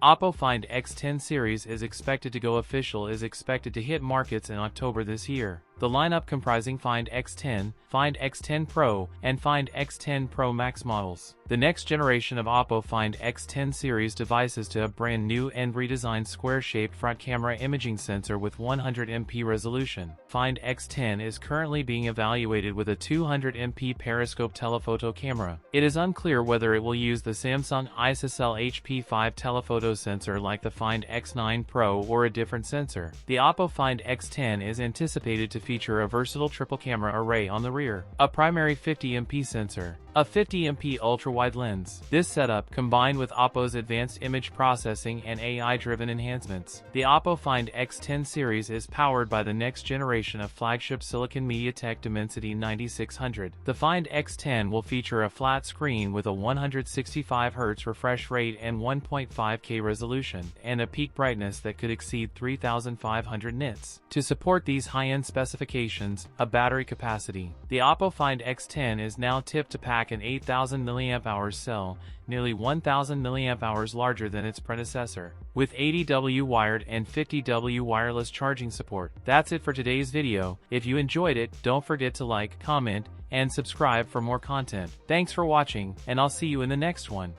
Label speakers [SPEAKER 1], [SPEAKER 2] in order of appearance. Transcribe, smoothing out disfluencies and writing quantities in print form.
[SPEAKER 1] OPPO Find X10 series is expected to go official is expected to hit markets in October this year. The lineup comprising Find X10, Find X10 Pro, and Find X10 Pro Max models. The next generation of OPPO Find X10 series devices to have brand new and redesigned square-shaped front camera imaging sensor with 100MP resolution. Find X10 is currently being evaluated with a 200MP periscope telephoto camera. It is unclear whether it will use the Samsung ISOCELL HP5 telephoto sensor like the Find X9 Pro or a different sensor. The OPPO Find X10 is anticipated to feature a versatile triple camera array on the rear, a primary 50MP sensor, a 50MP ultra-wide lens. This setup, combined with OPPO's advanced image processing and AI-driven enhancements, the OPPO Find X10 series is powered by the next generation of flagship silicon MediaTek Dimensity 9600. The Find X10 will feature a flat screen with a 165Hz refresh rate and 1.5K resolution, and a peak brightness that could exceed 3,500 nits. To support these high-end specifications, a battery capacity. The OPPO Find X10 is now tipped to pack an 8,000 mAh cell, nearly 1,000 mAh larger than its predecessor, with 80W wired and 50W wireless charging support. That's it for today's video. If you enjoyed it, don't forget to like, comment, and subscribe for more content. Thanks for watching, and I'll see you in the next one.